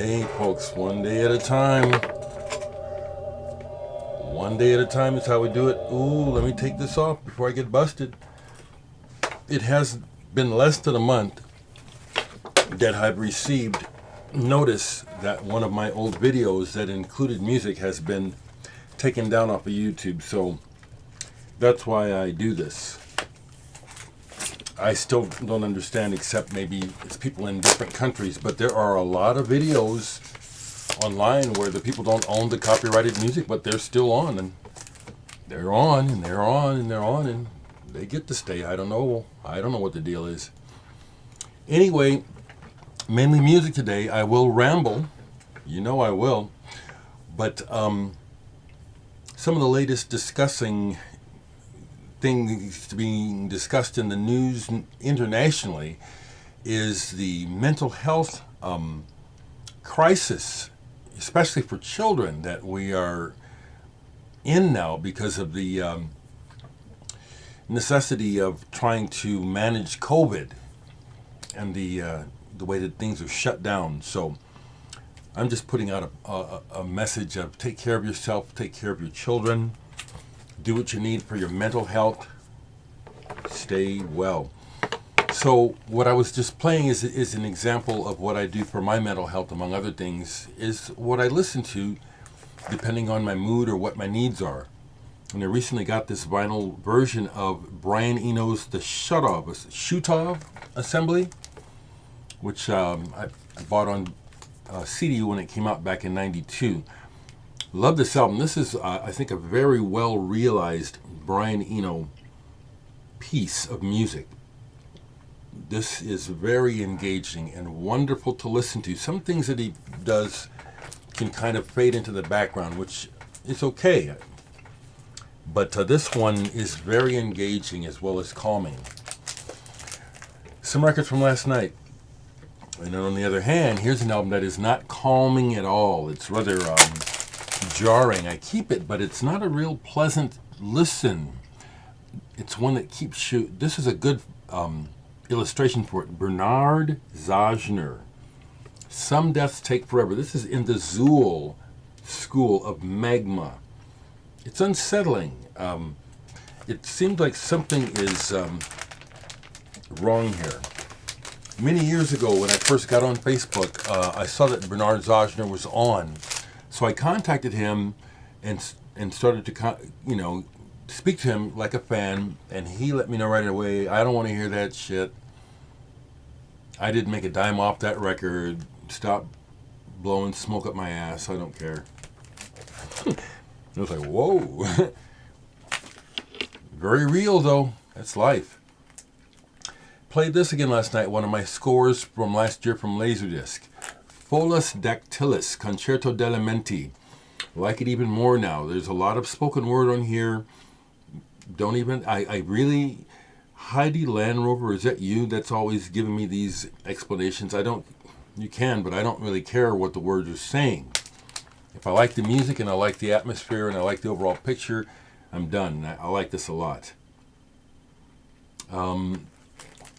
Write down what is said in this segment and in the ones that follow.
Hey folks, one day at a time. One day at a time is how we do it. Ooh, let me take this off before I get busted. It has been less than a month that I've received notice that one of my old videos that included music has been taken down off of YouTube. So that's why I do this. I still don't understand, except maybe it's people in different countries, but there are a lot of videos online where the people don't own the copyrighted music, but they're still on, and they're on, and they're on, and they're on, and they get to stay. I don't know what the deal is. Anyway, mainly music today. I will ramble. You know I will. But some of the latest discussing things being discussed in the news internationally is the mental health crisis, especially for children, that we are in now because of the necessity of trying to manage COVID and the way that things are shut down. So I'm just putting out a message of take care of yourself, take care of your children, do what you need for your mental health, stay well. So what I was just playing is an example of what I do for my mental health, among other things, is what I listen to depending on my mood or what my needs are. And I recently got this vinyl version of Brian Eno's The Shutov assembly, which I bought on CD when it came out back in '92. Love this album. This is, I think, a very well realized Brian Eno piece of music. This is very engaging and wonderful to listen to. Some things that he does can kind of fade into the background, which is okay. But this one is very engaging as well as calming. Some records from last night. And then on the other hand, here's an album that is not calming at all. It's rather jarring. I keep it, but it's not a real pleasant listen. It's one that keeps you. This is a good illustration for it. Bernard Szajner. Some Deaths Take Forever. This is in the Zool school of magma. It's unsettling. It seems like something is wrong here. Many years ago, when I first got on Facebook, I saw that Bernard Szajner was on. So I contacted him and started to, speak to him like a fan, and he let me know right away, I don't want to hear that shit. I didn't make a dime off that record. Stop blowing smoke up my ass. I don't care. I was like, whoa. Very real, though. That's life. Played this again last night, one of my scores from last year from Laserdisc. Pholas Dactylus, Concerto Delle Menti. Like it even more now. There's a lot of spoken word on here. I really, Heidi Land Rover, is that you that's always giving me these explanations? You can, but I don't really care what the words are saying. If I like the music and I like the atmosphere and I like the overall picture, I'm done. I like this a lot.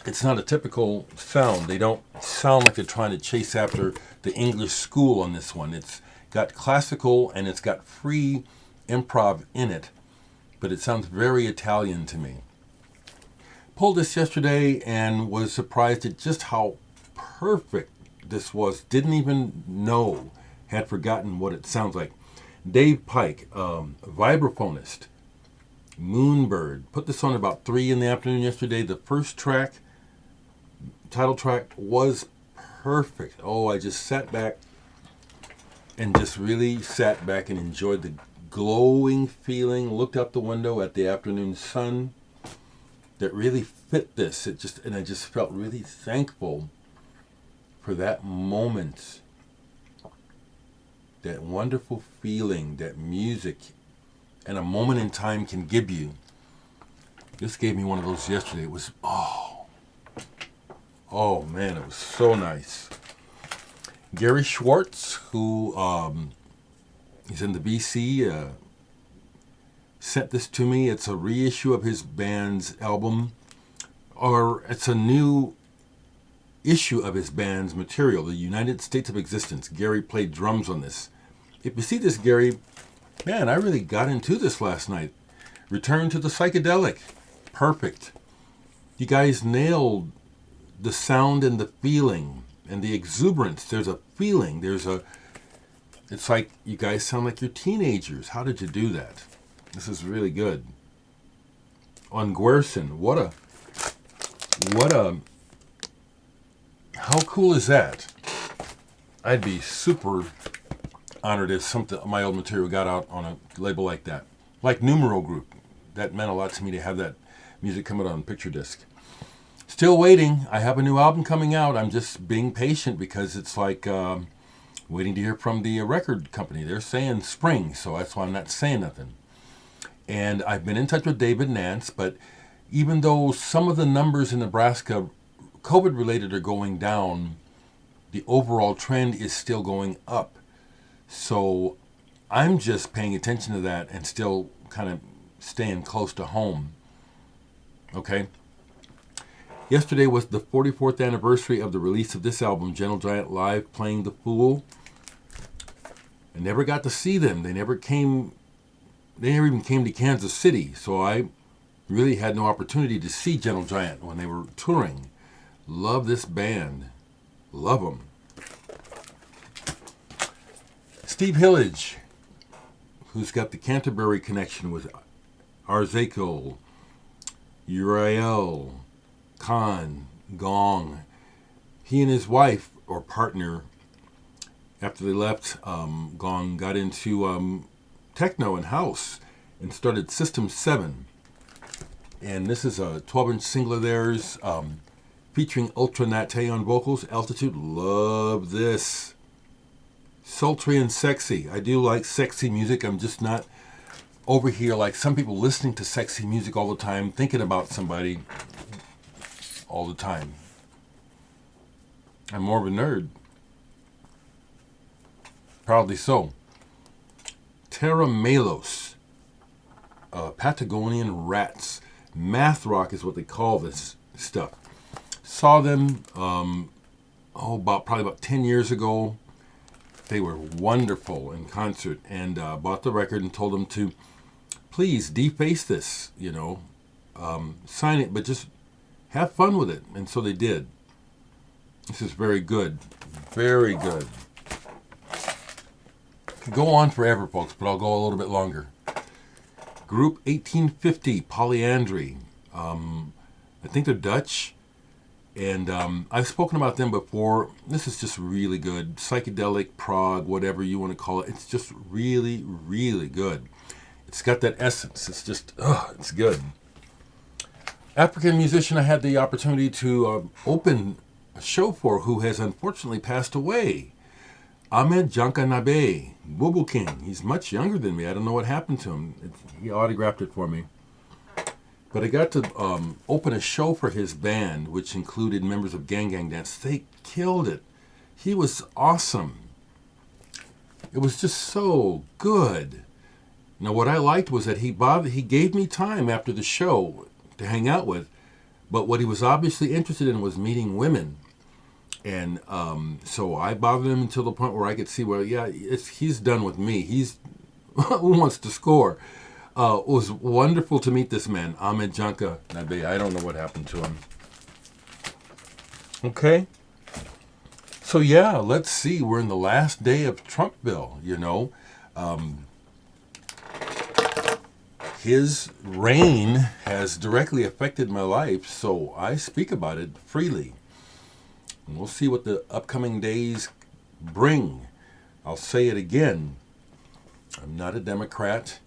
It's not a typical sound. They don't sound like they're trying to chase after the English school on this one. It's got classical and it's got free improv in it, but it sounds very Italian to me. Pulled this yesterday and was surprised at just how perfect this was. Didn't even know, had forgotten what it sounds like. Dave Pike, vibraphonist, Moonbird. Put this on about 3 in the afternoon yesterday. The first track, title track, was perfect. Oh, I just sat back and just really sat back and enjoyed the glowing feeling, looked out the window at the afternoon sun that really fit this. And I just felt really thankful for that moment, that wonderful feeling that music and a moment in time can give you. This gave me one of those yesterday. It was, oh man, it was so nice. Gary Schwartz, who is in the BC, sent this to me. It's a reissue of his band's album, or it's a new issue of his band's material, The United States of Existence. Gary played drums on this. If you see this, Gary, man, I really got into this last night. Return to the Psychedelic. Perfect. You guys nailed the sound and the feeling and the exuberance. There's a feeling. It's like you guys sound like you're teenagers. How did you do that? This is really good. On Guerson, how cool is that? I'd be super honored if something my old material got out on a label like that. Like Numero Group. That meant a lot to me to have that music come out on picture disc. Still waiting. I have a new album coming out. I'm just being patient because it's like waiting to hear from the record company. They're saying spring, so that's why I'm not saying nothing. And I've been in touch with David Nance, but even though some of the numbers in Nebraska, COVID-related, are going down, the overall trend is still going up. So I'm just paying attention to that and still kind of staying close to home. Okay? Yesterday was the 44th anniversary of the release of this album, Gentle Giant Live Playing the Fool. I never got to see them. They never even came to Kansas City, so I really had no opportunity to see Gentle Giant when they were touring. Love this band. Love them. Steve Hillage, who's got the Canterbury connection with Arzakil, Uriel, Khan, Gong. He and his wife, or partner, after they left Gong, got into techno and house and started System 7. And this is a 12-inch single of theirs featuring Ultra Nate on vocals. Altitude, love this. Sultry and sexy. I do like sexy music. I'm just not over here like some people listening to sexy music all the time, thinking about somebody all the time. I'm more of a nerd. Proudly so. Tera Melos. Patagonian Rats. Math rock is what they call this stuff. Saw them probably about 10 years ago. They were wonderful in concert, and bought the record and told them to please deface this, sign it, but just have fun with it. And so they did. This is very good. Very good. Could go on forever, folks, but I'll go a little bit longer. Group 1850, Polyandri. I think they're Dutch. And I've spoken about them before. This is just really good. Psychedelic, prog, whatever you want to call it. It's just really, really good. It's got that essence. It's just, it's good. African musician I had the opportunity to open a show for, who has unfortunately passed away. Ahmed Janka Nabay, Bubu King. He's much younger than me. I don't know what happened to him. He autographed it for me. But I got to open a show for his band, which included members of Gang Gang Dance. They killed it. He was awesome. It was just so good. Now, what I liked was that he gave me time after the show to hang out with, but what he was obviously interested in was meeting women. And so I bothered him until the point where I could see, well, yeah, he's done with me. He's who wants to score. It was wonderful to meet this man, Ahmed Janka Nabay. I don't know what happened to him. Okay. So yeah, let's see. We're in the last day of Trumpville, His reign has directly affected my life, so I speak about it freely. And we'll see what the upcoming days bring. I'll say it again. I'm not a Democrat.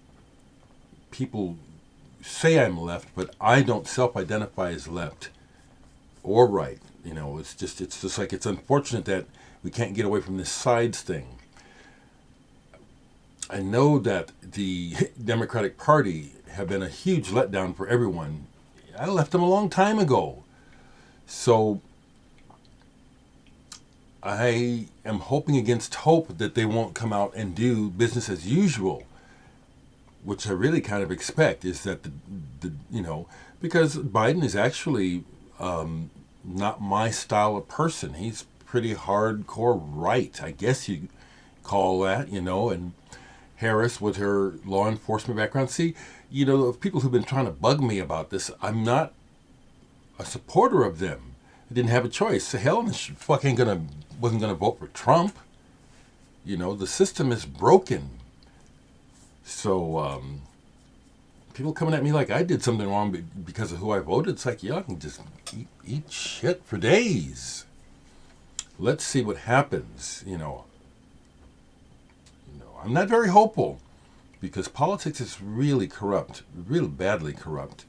People say I'm left, but I don't self-identify as left or right. It's just like, it's unfortunate that we can't get away from this sides thing. I know that the Democratic Party have been a huge letdown for everyone. I left them a long time ago. So I am hoping against hope that they won't come out and do business as usual, which I really kind of expect, is that because Biden is actually not my style of person. He's pretty hardcore right, I guess you call that, and Harris with her law enforcement background. See, of people who've been trying to bug me about this, I'm not a supporter of them. I didn't have a choice. So hell, wasn't gonna vote for Trump. The system is broken. So people coming at me like I did something wrong because of who I voted. It's like, y'all can just eat shit for days. Let's see what happens. I'm not very hopeful because politics is really corrupt, really badly corrupt,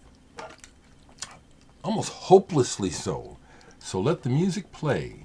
almost hopelessly so. So let the music play.